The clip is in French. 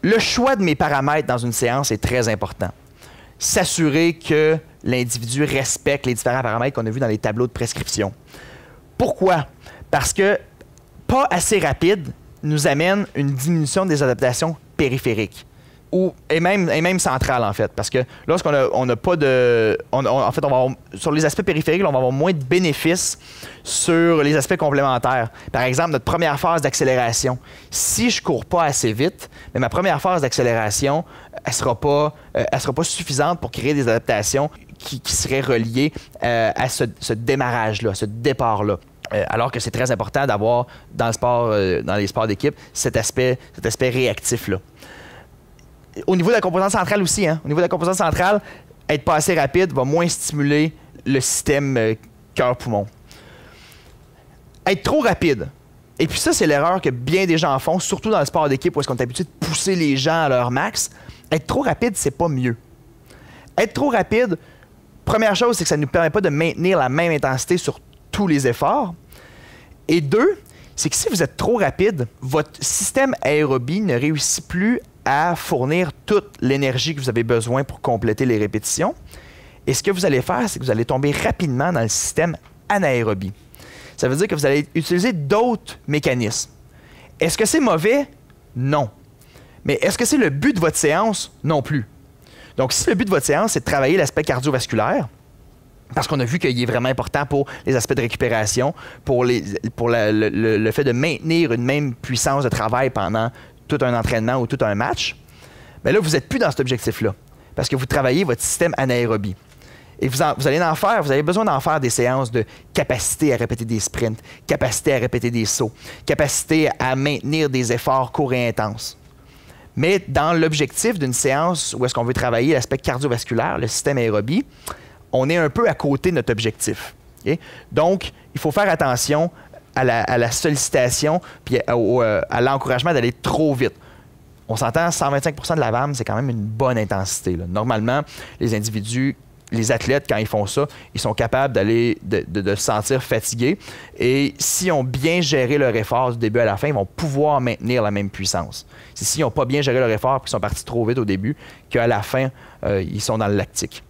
Le choix de mes paramètres dans une séance est très important. S'assurer que l'individu respecte les différents paramètres qu'on a vus dans les tableaux de prescription. Pourquoi? Parce que pas assez rapide nous amène une diminution des adaptations périphériques. Et même centrales, en fait. Parce que lorsqu'on n'a pas de... en fait, sur les aspects périphériques, on va avoir moins de bénéfices sur les aspects complémentaires. Par exemple, notre première phase d'accélération. Si je ne cours pas assez vite, mais ma première phase d'accélération, elle ne sera pas suffisante pour créer des adaptations qui seraient reliées à ce démarrage-là, à ce départ-là. Alors que c'est très important d'avoir dans les sports d'équipe cet aspect réactif-là. Au niveau de la composante centrale aussi, hein? Au niveau de la composante centrale, être pas assez rapide va moins stimuler le système cœur-poumon. Être trop rapide. Et puis ça, c'est l'erreur que bien des gens font, surtout dans le sport d'équipe où est-ce qu'on est habitué de pousser les gens à leur max. Être trop rapide, c'est pas mieux. Être trop rapide, première chose, c'est que ça ne nous permet pas de maintenir la même intensité sur tous les efforts. Et deux, c'est que si vous êtes trop rapide, votre système aérobie ne réussit plus à fournir toute l'énergie que vous avez besoin pour compléter les répétitions. Et ce que vous allez faire, c'est que vous allez tomber rapidement dans le système anaérobie. Ça veut dire que vous allez utiliser d'autres mécanismes. Est-ce que c'est mauvais? Non. Mais est-ce que c'est le but de votre séance? Non plus. Donc, si le but de votre séance, c'est de travailler l'aspect cardiovasculaire, parce qu'on a vu qu'il est vraiment important pour les aspects de récupération, pour le fait de maintenir une même puissance de travail pendant tout un entraînement ou tout un match, bien là, vous n'êtes plus dans cet objectif-là, parce que vous travaillez votre système anaérobie. Et vous avez besoin d'en faire des séances de capacité à répéter des sprints, capacité à répéter des sauts, capacité à maintenir des efforts courts et intenses. Mais dans l'objectif d'une séance où est-ce qu'on veut travailler l'aspect cardiovasculaire, le système aérobie, on est un peu à côté de notre objectif. Okay? Donc, il faut faire attention à la sollicitation puis à l'encouragement d'aller trop vite. On s'entend, 125% de la VAM, c'est quand même une bonne intensité, là. Normalement, les individus, les athlètes, quand ils font ça, ils sont capables de se sentir fatigués. Et s'ils ont bien géré leur effort du début à la fin, ils vont pouvoir maintenir la même puissance. C'est s'ils n'ont pas bien géré leur effort et qu'ils sont partis trop vite au début, qu'à la fin, ils sont dans le lactique.